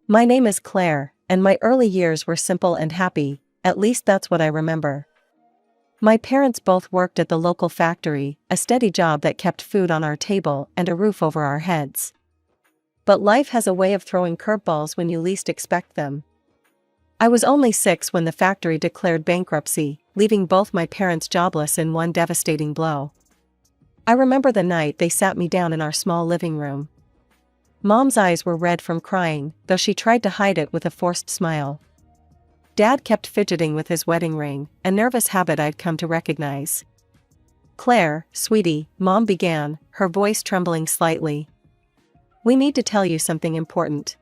My name is Claire, and my early years were simple and happy, at least that's what I remember. My parents both worked at the local factory, a steady job that kept food on our table and a roof over our heads. But life has a way of throwing curveballs when you least expect them. I was only 6 when the factory declared bankruptcy, leaving both my parents jobless in one devastating blow. I remember the night they sat me down in our small living room. Mom's eyes were red from crying, though she tried to hide it with a forced smile. Dad kept fidgeting with his wedding ring, a nervous habit I'd come to recognize. "Claire, sweetie," Mom began, her voice trembling slightly. "We need to tell you something important.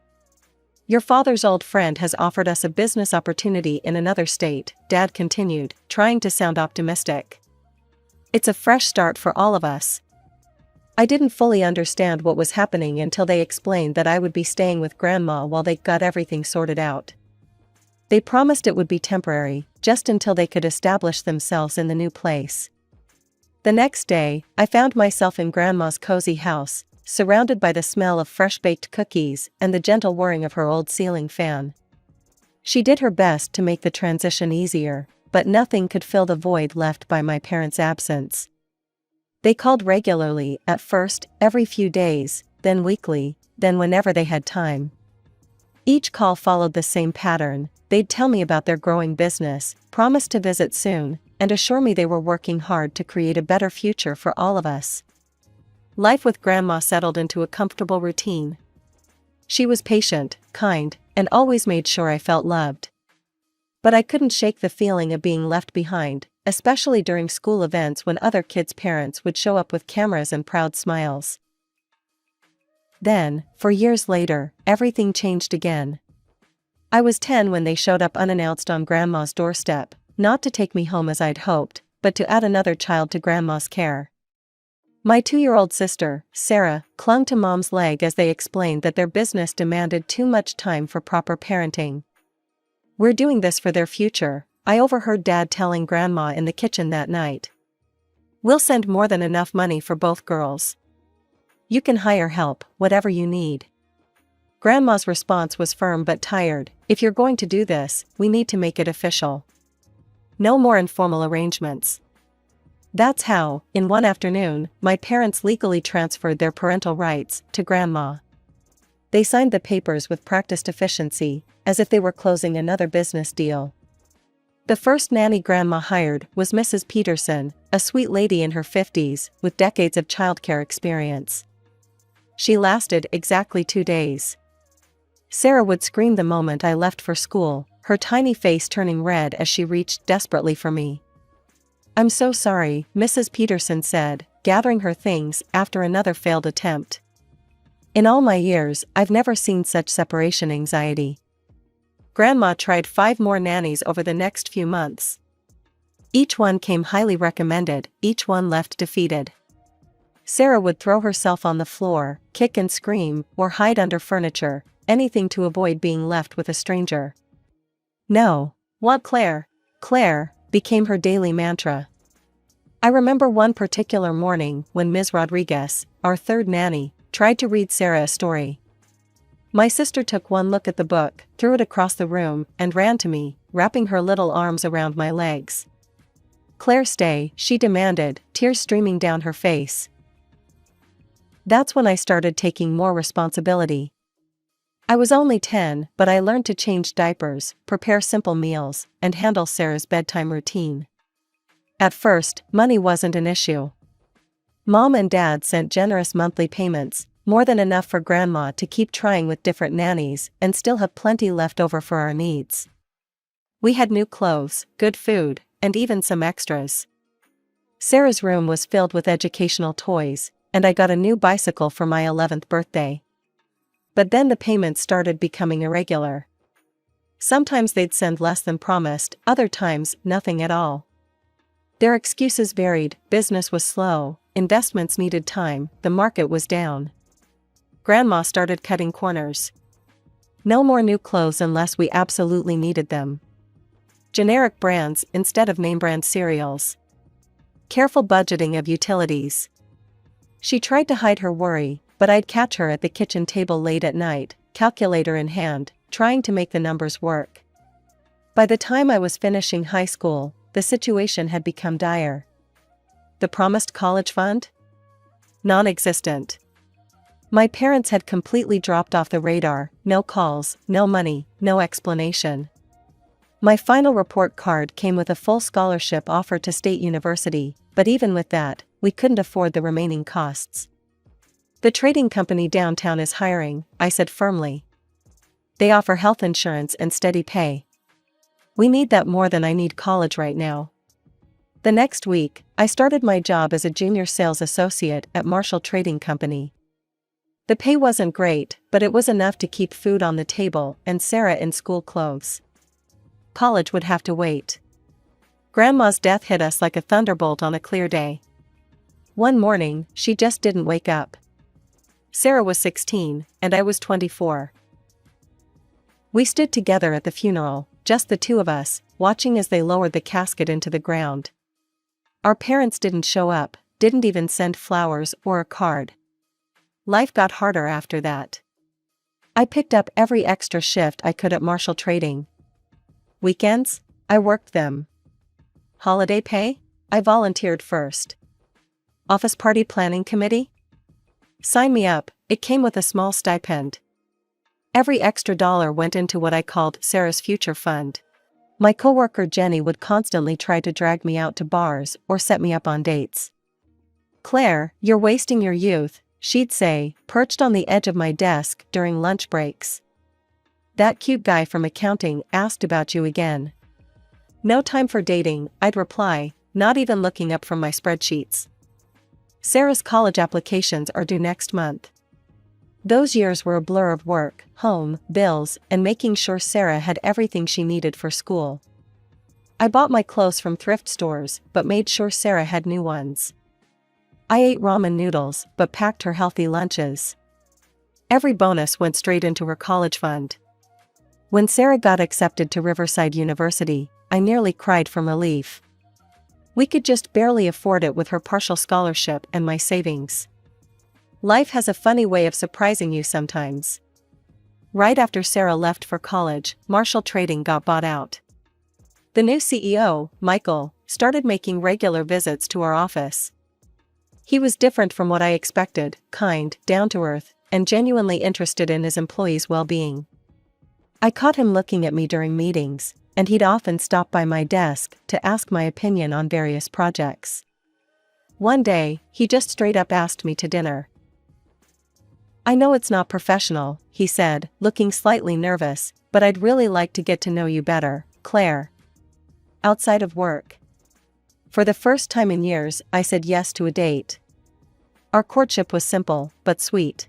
Your father's old friend has offered us a business opportunity in another state," Dad continued, trying to sound optimistic. "It's a fresh start for all of us." I didn't fully understand what was happening until they explained that I would be staying with Grandma while they got everything sorted out. They promised it would be temporary, just until they could establish themselves in the new place. The next day, I found myself in Grandma's cozy house, surrounded by the smell of fresh-baked cookies and the gentle whirring of her old ceiling fan. She did her best to make the transition easier, but nothing could fill the void left by my parents' absence. They called regularly, at first, every few days, then weekly, then whenever they had time. Each call followed the same pattern. They'd tell me about their growing business, promise to visit soon, and assure me they were working hard to create a better future for all of us. Life with Grandma settled into a comfortable routine. She was patient, kind, and always made sure I felt loved. But I couldn't shake the feeling of being left behind, especially during school events when other kids' parents would show up with cameras and proud smiles. Then, for years later, everything changed again. I was 10 when they showed up unannounced on Grandma's doorstep, not to take me home as I'd hoped, but to add another child to Grandma's care. My 2-year-old sister, Sarah, clung to Mom's leg as they explained that their business demanded too much time for proper parenting. "We're doing this for their future," I overheard Dad telling Grandma in the kitchen that night. "We'll send more than enough money for both girls. You can hire help, whatever you need." Grandma's response was firm but tired. "If you're going to do this, we need to make it official. No more informal arrangements." That's how, in one afternoon, my parents legally transferred their parental rights to Grandma. They signed the papers with practiced efficiency, as if they were closing another business deal. The first nanny Grandma hired was Mrs. Peterson, a sweet lady in her 50s, with decades of childcare experience. She lasted exactly 2 days. Sarah would scream the moment I left for school, her tiny face turning red as she reached desperately for me. "I'm so sorry," Mrs. Peterson said, gathering her things after another failed attempt. "In all my years, I've never seen such separation anxiety." Grandma tried 5 more nannies over the next few months. Each one came highly recommended, each one left defeated. Sarah would throw herself on the floor, kick and scream, or hide under furniture, anything to avoid being left with a stranger. "No. Want Claire? Claire," became her daily mantra. I remember one particular morning when Ms. Rodriguez, our third nanny, tried to read Sarah a story. My sister took one look at the book, threw it across the room, and ran to me, wrapping her little arms around my legs. "Claire, stay," she demanded, tears streaming down her face. That's when I started taking more responsibility. I was only 10, but I learned to change diapers, prepare simple meals, and handle Sarah's bedtime routine. At first, money wasn't an issue. Mom and Dad sent generous monthly payments, more than enough for Grandma to keep trying with different nannies and still have plenty left over for our needs. We had new clothes, good food, and even some extras. Sarah's room was filled with educational toys, and I got a new bicycle for my 11th birthday. But then the payments started becoming irregular. Sometimes they'd send less than promised, other times nothing at all. Their excuses varied: business was slow, investments needed time, the market was down. Grandma started cutting corners. No more new clothes unless we absolutely needed them. Generic brands instead of name brand cereals. Careful budgeting of utilities. She tried to hide her worry, but I'd catch her at the kitchen table late at night, calculator in hand, trying to make the numbers work. By the time I was finishing high school, the situation had become dire. The promised college fund? Non-existent. My parents had completely dropped off the radar, no calls, no money, no explanation. My final report card came with a full scholarship offer to State University, but even with that, we couldn't afford the remaining costs. The trading company downtown is hiring, I said firmly. They offer health insurance and steady pay. We need that more than I need college right now. The next week, I started my job as a junior sales associate at Marshall Trading Company. The pay wasn't great, but it was enough to keep food on the table and Sarah in school clothes. College would have to wait. Grandma's death hit us like a thunderbolt on a clear day. One morning, she just didn't wake up. Sarah was 16, and I was 24. We stood together at the funeral, just the two of us, watching as they lowered the casket into the ground. Our parents didn't show up, didn't even send flowers or a card. Life got harder after that. I picked up every extra shift I could at Marshall Trading. Weekends? I worked them. Holiday pay? I volunteered first. Office party planning committee? Sign me up, it came with a small stipend. Every extra dollar went into what I called Sarah's future fund. My coworker Jenny would constantly try to drag me out to bars or set me up on dates. "Claire, you're wasting your youth," she'd say, perched on the edge of my desk during lunch breaks. "That cute guy from accounting asked about you again." "No time for dating," I'd reply, not even looking up from my spreadsheets. Sarah's college applications are due next month. Those years were a blur of work, home, bills, and making sure Sarah had everything she needed for school. I bought my clothes from thrift stores, but made sure Sarah had new ones. I ate ramen noodles, but packed her healthy lunches. Every bonus went straight into her college fund. When Sarah got accepted to Riverside University, I nearly cried from relief. We could just barely afford it with her partial scholarship and my savings. Life has a funny way of surprising you sometimes. Right after Sarah left for college, Marshall Trading got bought out. The new CEO, Michael, started making regular visits to our office. He was different from what I expected, kind, down-to-earth, and genuinely interested in his employees' well-being. I caught him looking at me during meetings, and he'd often stop by my desk to ask my opinion on various projects. One day, he just straight up asked me to dinner. "I know it's not professional," he said, looking slightly nervous, "but I'd really like to get to know you better, Claire. Outside of work." For the first time in years, I said yes to a date. Our courtship was simple, but sweet.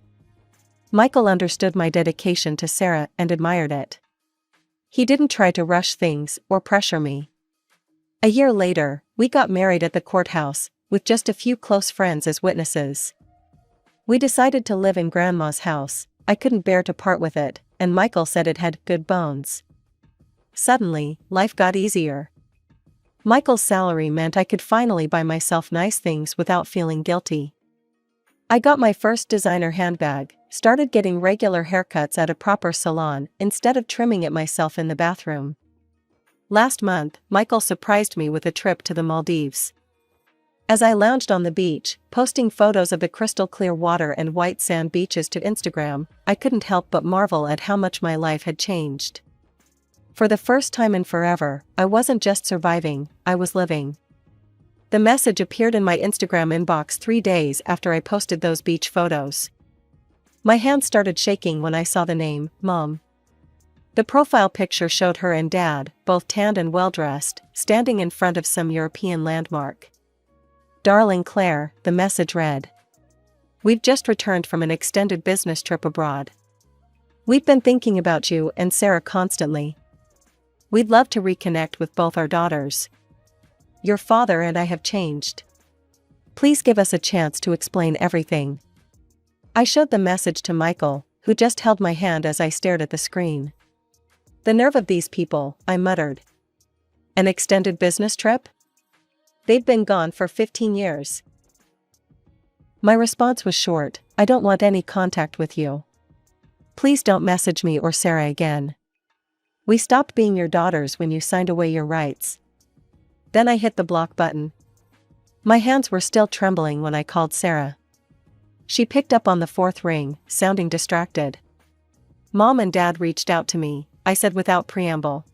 Michael understood my dedication to Sarah and admired it. He didn't try to rush things or pressure me. A year later, we got married at the courthouse, with just a few close friends as witnesses. We decided to live in Grandma's house. I couldn't bear to part with it, and Michael said it had good bones. Suddenly, life got easier. Michael's salary meant I could finally buy myself nice things without feeling guilty. I got my first designer handbag, started getting regular haircuts at a proper salon instead of trimming it myself in the bathroom. Last month, Michael surprised me with a trip to the Maldives. As I lounged on the beach, posting photos of the crystal clear water and white sand beaches to Instagram, I couldn't help but marvel at how much my life had changed. For the first time in forever, I wasn't just surviving, I was living. The message appeared in my Instagram inbox 3 days after I posted those beach photos. My hands started shaking when I saw the name, Mom. The profile picture showed her and Dad, both tanned and well-dressed, standing in front of some European landmark. "Darling Claire," the message read. "We've just returned from an extended business trip abroad. We've been thinking about you and Sarah constantly. We'd love to reconnect with both our daughters. Your father and I have changed. Please give us a chance to explain everything." I showed the message to Michael, who just held my hand as I stared at the screen. "The nerve of these people," I muttered. "An extended business trip? They've been gone for 15 years. My response was short, "I don't want any contact with you." Please don't message me or Sarah again. We stopped being your daughters when you signed away your rights. Then I hit the block button. My hands were still trembling when I called Sarah. She picked up on the fourth ring, sounding distracted. Mom and Dad reached out to me, I said without preamble.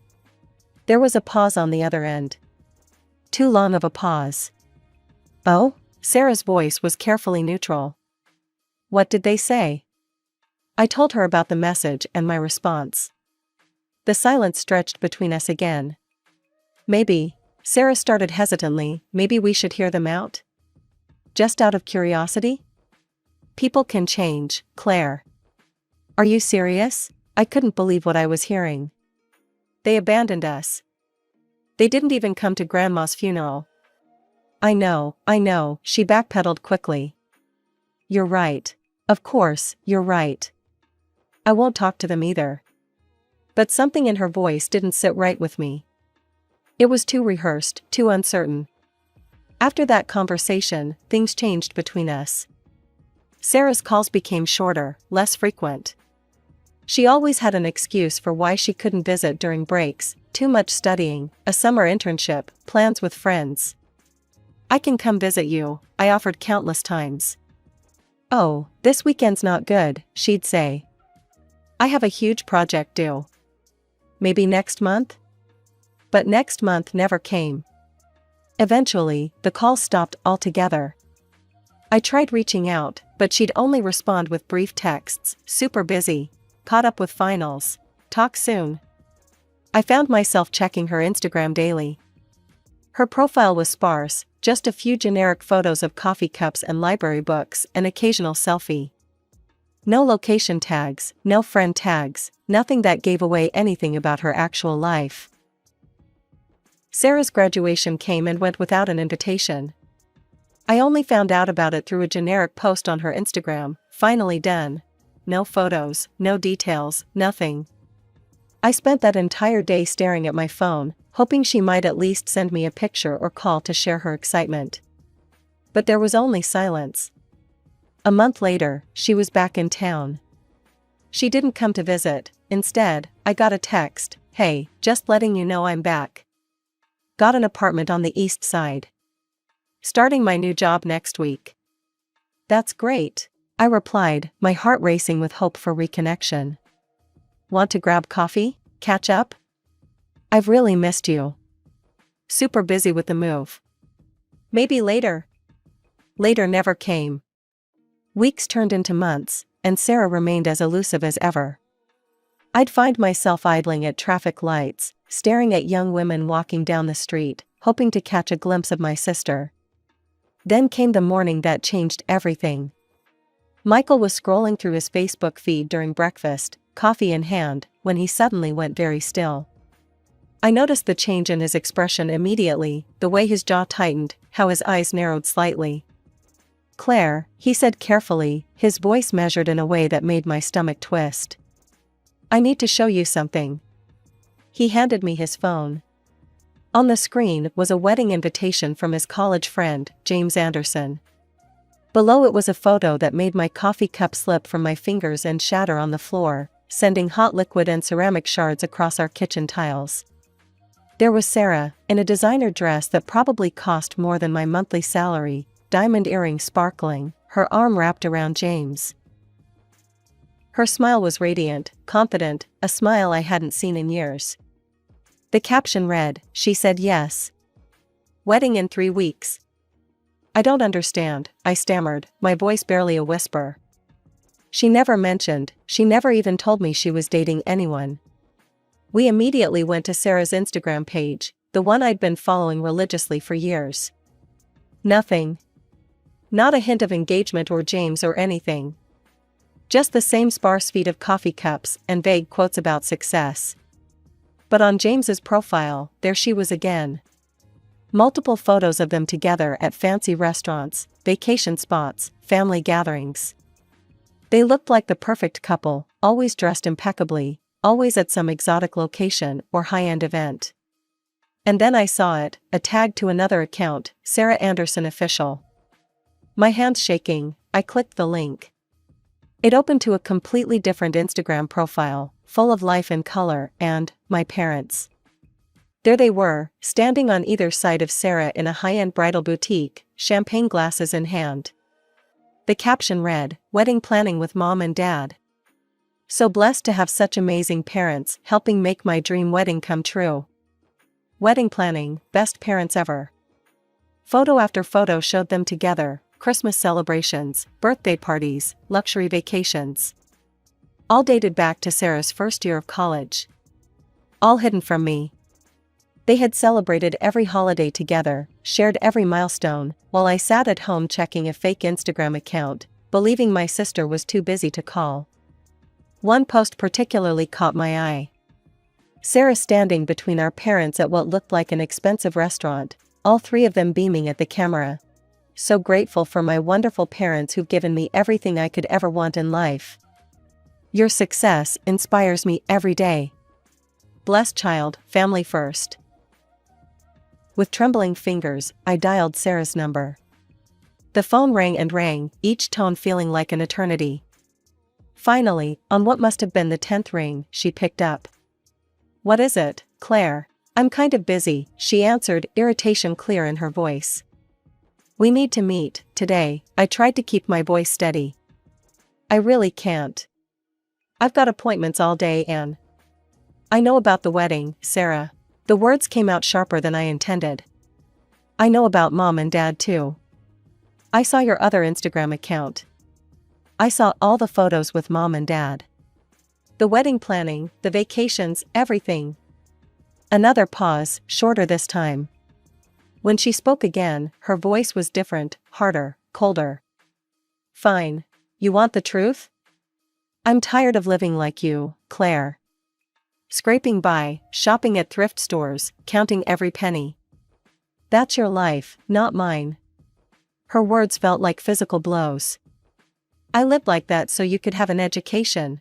There was a pause on the other end. Too long of a pause. Oh? Sarah's voice was carefully neutral. What did they say? I told her about the message and my response. The silence stretched between us again. Maybe, Sarah started hesitantly, maybe we should hear them out? Just out of curiosity? People can change, Claire. Are you serious? I couldn't believe what I was hearing. They abandoned us. They didn't even come to Grandma's funeral. I know, she backpedaled quickly. You're right. Of course, you're right. I won't talk to them either. But something in her voice didn't sit right with me. It was too rehearsed, too uncertain. After that conversation, things changed between us. Sarah's calls became shorter, less frequent. She always had an excuse for why she couldn't visit during breaks: too much studying, a summer internship, plans with friends. I can come visit you, I offered countless times. Oh, this weekend's not good, she'd say. I have a huge project due. Maybe next month? But next month never came. Eventually, the call stopped altogether. I tried reaching out, but she'd only respond with brief texts: super busy, caught up with finals, talk soon. I found myself checking her Instagram daily. Her profile was sparse, just a few generic photos of coffee cups and library books, an occasional selfie. No location tags, no friend tags, nothing that gave away anything about her actual life. Sarah's graduation came and went without an invitation. I only found out about it through a generic post on her Instagram: finally done. No photos, no details, nothing. I spent that entire day staring at my phone, hoping she might at least send me a picture or call to share her excitement. But there was only silence. A month later, she was back in town. She didn't come to visit. Instead, I got a text: hey, just letting you know I'm back. Got an apartment on the east side. Starting my new job next week. That's great, I replied, my heart racing with hope for reconnection. Want to grab coffee? Catch up? I've really missed you. Super busy with the move. Maybe later. Later never came. Weeks turned into months, and Sarah remained as elusive as ever. I'd find myself idling at traffic lights, staring at young women walking down the street, hoping to catch a glimpse of my sister. Then came the morning that changed everything. Michael was scrolling through his Facebook feed during breakfast, coffee in hand, when he suddenly went very still. I noticed the change in his expression immediately, the way his jaw tightened, how his eyes narrowed slightly. Claire, he said carefully, his voice measured in a way that made my stomach twist. I need to show you something. He handed me his phone. On the screen was a wedding invitation from his college friend, James Anderson. Below it was a photo that made my coffee cup slip from my fingers and shatter on the floor, sending hot liquid and ceramic shards across our kitchen tiles. There was Sarah, in a designer dress that probably cost more than my monthly salary, diamond earrings sparkling, her arm wrapped around James. Her smile was radiant, confident, a smile I hadn't seen in years. The caption read, "She said yes. Wedding in 3 weeks." I don't understand, I stammered, my voice barely a whisper. She never mentioned, she never even told me she was dating anyone. We immediately went to Sarah's Instagram page, the one I'd been following religiously for years. Nothing. Not a hint of engagement or James or anything. Just the same sparse feed of coffee cups and vague quotes about success. But on James's profile, there she was again. Multiple photos of them together at fancy restaurants, vacation spots, family gatherings. They looked like the perfect couple, always dressed impeccably, always at some exotic location or high-end event. And then I saw it, a tag to another account, Sarah Anderson Official. My hands shaking, I clicked the link. It opened to a completely different Instagram profile, full of life and color, and my parents. There they were, standing on either side of Sarah in a high-end bridal boutique, champagne glasses in hand. The caption read, "Wedding planning with mom and dad. So blessed to have such amazing parents helping make my dream wedding come true. Wedding planning, best parents ever." Photo after photo showed them together, Christmas celebrations, birthday parties, luxury vacations. All dated back to Sarah's first year of college. All hidden from me. They had celebrated every holiday together, shared every milestone, while I sat at home checking a fake Instagram account, believing my sister was too busy to call. One post particularly caught my eye. Sarah standing between our parents at what looked like an expensive restaurant, all three of them beaming at the camera. So grateful for my wonderful parents who've given me everything I could ever want in life. Your success inspires me every day. Blessed child, family first. With trembling fingers, I dialed Sarah's number. The phone rang and rang, each tone feeling like an eternity. Finally, on what must have been the 10th ring, she picked up. "What is it, Claire?" "I'm kind of busy," she answered, irritation clear in her voice. "We need to meet, today." I tried to keep my voice steady. "I really can't. I've got appointments all day and..." "I know about the wedding, Sarah." The words came out sharper than I intended. "I know about mom and dad too. I saw your other Instagram account. I saw all the photos with mom and dad. The wedding planning, the vacations, everything." Another pause, shorter this time. When she spoke again, her voice was different, harder, colder. "Fine. You want the truth? I'm tired of living like you, Claire. Scraping by, shopping at thrift stores, counting every penny. That's your life, not mine." Her words felt like physical blows. "I lived like that so you could have an education.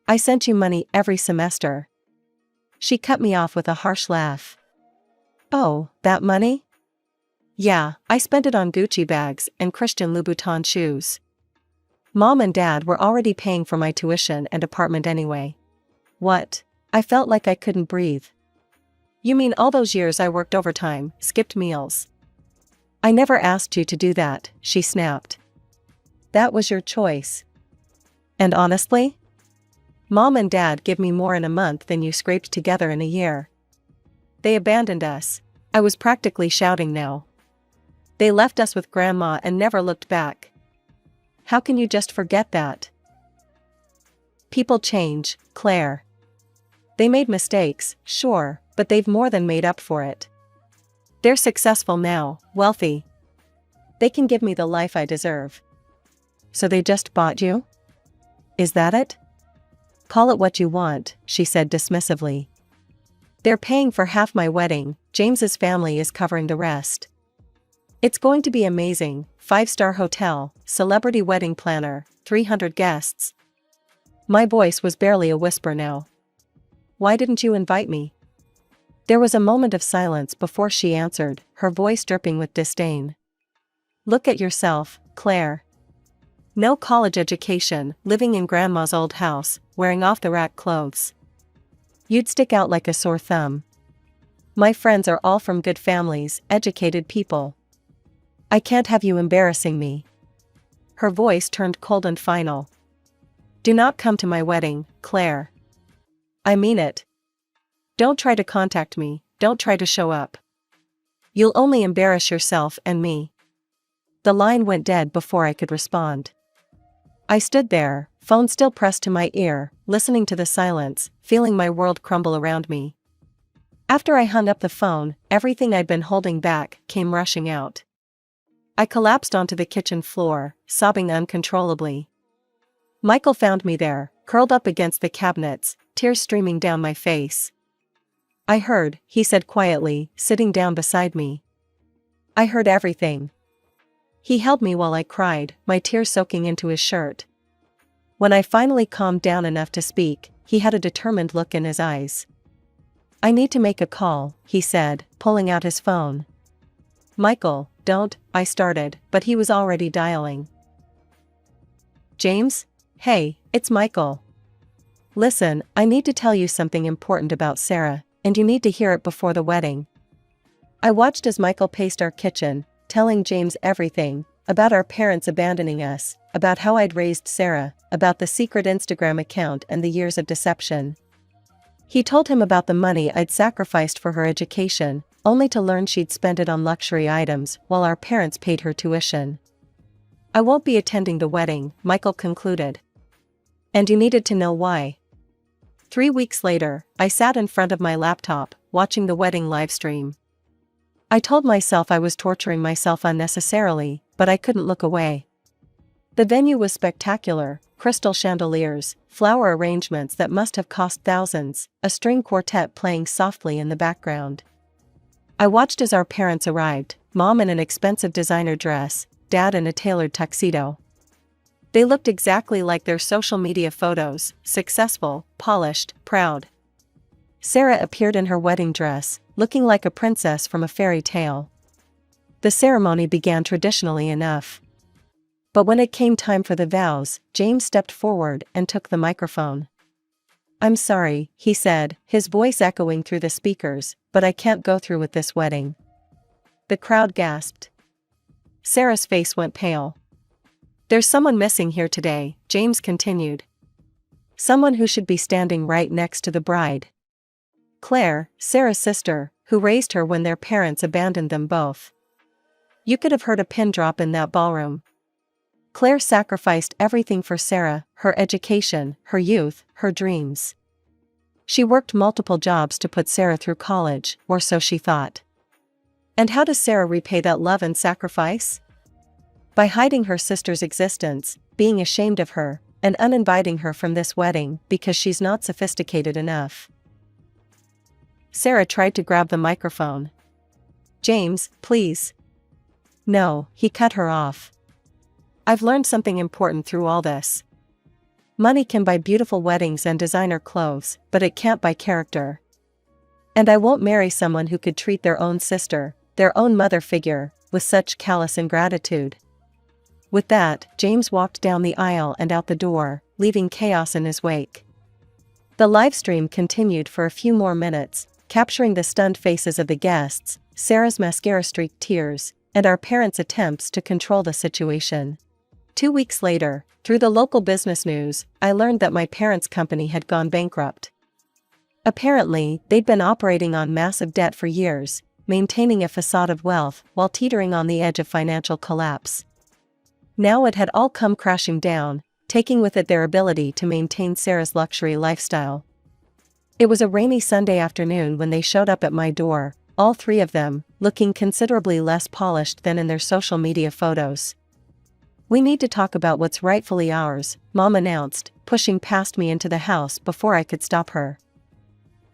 I sent you money every semester." She cut me off with a harsh laugh. "Oh, that money? Yeah, I spent it on Gucci bags and Christian Louboutin shoes. Mom and dad were already paying for my tuition and apartment anyway." "What?" I felt like I couldn't breathe. "You mean all those years I worked overtime, skipped meals?" "I never asked you to do that," she snapped. "That was your choice. And honestly, mom and dad give me more in a month than you scraped together in a year. They abandoned us." I was practically shouting now. "They left us with grandma and never looked back. How can you just forget that?" "People change, Claire. They made mistakes, sure, but they've more than made up for it. They're successful now, wealthy. They can give me the life I deserve." "So they just bought you? Is that it?" "Call it what you want," she said dismissively. "They're paying for half my wedding, James's family is covering the rest. It's going to be amazing, 5-star hotel, celebrity wedding planner, 300 guests." My voice was barely a whisper now. "Why didn't you invite me?" There was a moment of silence before she answered, her voice dripping with disdain. "Look at yourself, Claire. No college education, living in grandma's old house, wearing off-the-rack clothes. You'd stick out like a sore thumb. My friends are all from good families, educated people. I can't have you embarrassing me." Her voice turned cold and final. "Do not come to my wedding, Claire. I mean it. Don't try to contact me, don't try to show up. You'll only embarrass yourself and me." The line went dead before I could respond. I stood there, phone still pressed to my ear, listening to the silence, feeling my world crumble around me. After I hung up the phone, everything I'd been holding back came rushing out. I collapsed onto the kitchen floor, sobbing uncontrollably. Michael found me there, curled up against the cabinets, tears streaming down my face. "I heard," he said quietly, sitting down beside me. "I heard everything." He held me while I cried, my tears soaking into his shirt. When I finally calmed down enough to speak, he had a determined look in his eyes. "I need to make a call," he said, pulling out his phone. "Michael, don't," I started, but he was already dialing. "James?" Hey, it's Michael. Listen, I need to tell you something important about Sarah, and you need to hear it before the wedding. I watched as Michael paced our kitchen, telling James everything about our parents abandoning us, about how I'd raised Sarah, about the secret Instagram account and the years of deception. He told him about the money I'd sacrificed for her education, only to learn she'd spent it on luxury items while our parents paid her tuition. I won't be attending the wedding, Michael concluded. And you needed to know why. 3 weeks later, I sat in front of my laptop, watching the wedding livestream. I told myself I was torturing myself unnecessarily, but I couldn't look away. The venue was spectacular: crystal chandeliers, flower arrangements that must have cost thousands, a string quartet playing softly in the background. I watched as our parents arrived, Mom in an expensive designer dress, Dad in a tailored tuxedo. They looked exactly like their social media photos: successful, polished, proud. Sarah appeared in her wedding dress, looking like a princess from a fairy tale. The ceremony began traditionally enough. But when it came time for the vows, James stepped forward and took the microphone. "I'm sorry," he said, his voice echoing through the speakers, "but I can't go through with this wedding." The crowd gasped. Sarah's face went pale. "There's someone missing here today," James continued. "Someone who should be standing right next to the bride. Claire, Sarah's sister, who raised her when their parents abandoned them both. You could have heard a pin drop in that ballroom. Claire sacrificed everything for Sarah: her education, her youth, her dreams. She worked multiple jobs to put Sarah through college, or so she thought. And how does Sarah repay that love and sacrifice? By hiding her sister's existence, being ashamed of her, and uninviting her from this wedding because she's not sophisticated enough." Sarah tried to grab the microphone. "James, please." "No," he cut her off. "I've learned something important through all this. Money can buy beautiful weddings and designer clothes, but it can't buy character. And I won't marry someone who could treat their own sister, their own mother figure, with such callous ingratitude." With that, James walked down the aisle and out the door, leaving chaos in his wake. The livestream continued for a few more minutes, capturing the stunned faces of the guests, Sarah's mascara-streaked tears, and our parents' attempts to control the situation. 2 weeks later, through the local business news, I learned that my parents' company had gone bankrupt. Apparently, they'd been operating on massive debt for years, maintaining a facade of wealth while teetering on the edge of financial collapse. Now it had all come crashing down, taking with it their ability to maintain Sarah's luxury lifestyle. It was a rainy Sunday afternoon when they showed up at my door, all three of them, looking considerably less polished than in their social media photos. "We need to talk about what's rightfully ours," Mom announced, pushing past me into the house before I could stop her.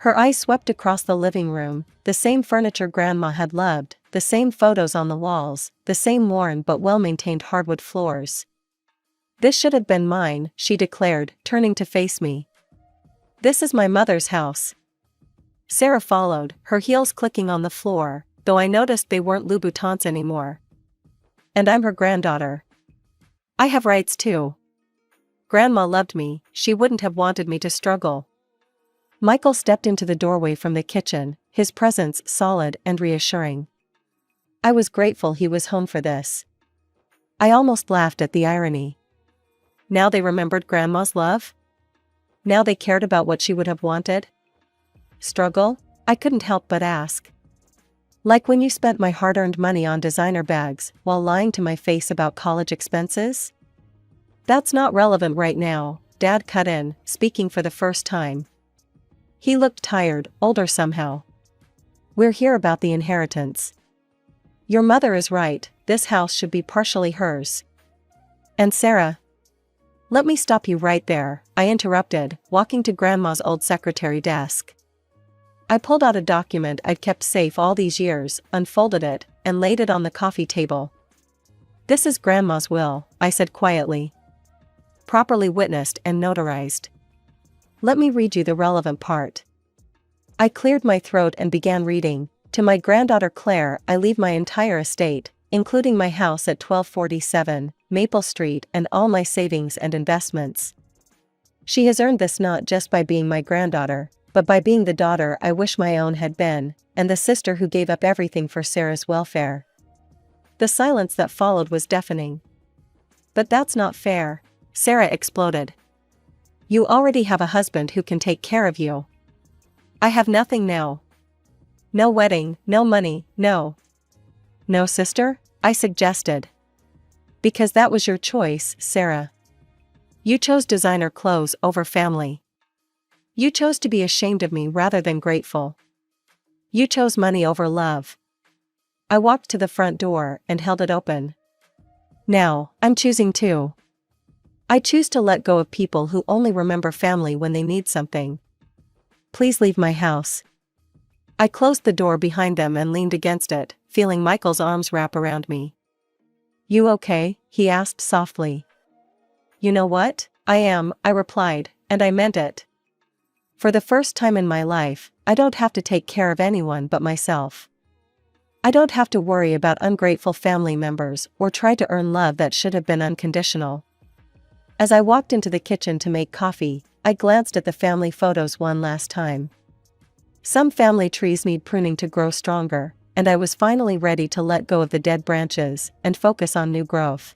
Her eyes swept across the living room: the same furniture Grandma had loved, the same photos on the walls, the same worn but well-maintained hardwood floors. "This should have been mine," she declared, turning to face me. "This is my mother's house." Sarah followed, her heels clicking on the floor, though I noticed they weren't Louboutins anymore. "And I'm her granddaughter. I have rights too. Grandma loved me, she wouldn't have wanted me to struggle." Michael stepped into the doorway from the kitchen, his presence solid and reassuring. I was grateful he was home for this. I almost laughed at the irony. Now they remembered Grandma's love? Now they cared about what she would have wanted? Struggle? I couldn't help but ask. Like when you spent my hard-earned money on designer bags while lying to my face about college expenses? That's not relevant right now, Dad cut in, speaking for the first time. He looked tired, older somehow. "We're here about the inheritance. Your mother is right, this house should be partially hers. And Sarah..." "Let me stop you right there," I interrupted, walking to Grandma's old secretary desk. I pulled out a document I'd kept safe all these years, unfolded it, and laid it on the coffee table. "This is Grandma's will," I said quietly. "Properly witnessed and notarized. Let me read you the relevant part." I cleared my throat and began reading. "To my granddaughter Claire I leave my entire estate, including my house at 1247 Maple Street and all my savings and investments. She has earned this not just by being my granddaughter, but by being the daughter I wish my own had been, and the sister who gave up everything for Sarah's welfare. The silence that followed was deafening. But that's not fair, Sarah exploded. You already have a husband who can take care of you. I have nothing now. No wedding, no money, no. No sister? I suggested. Because that was your choice, Sarah. You chose designer clothes over family. You chose to be ashamed of me rather than grateful. You chose money over love. I walked to the front door and held it open. Now, I'm choosing too. I choose to let go of people who only remember family when they need something. Please leave my house. I closed the door behind them and leaned against it, feeling Michael's arms wrap around me. You okay? He asked softly. You know what? I am, I replied, and I meant it. For the first time in my life, I don't have to take care of anyone but myself. I don't have to worry about ungrateful family members or try to earn love that should have been unconditional. As I walked into the kitchen to make coffee, I glanced at the family photos one last time. Some family trees need pruning to grow stronger, and I was finally ready to let go of the dead branches and focus on new growth.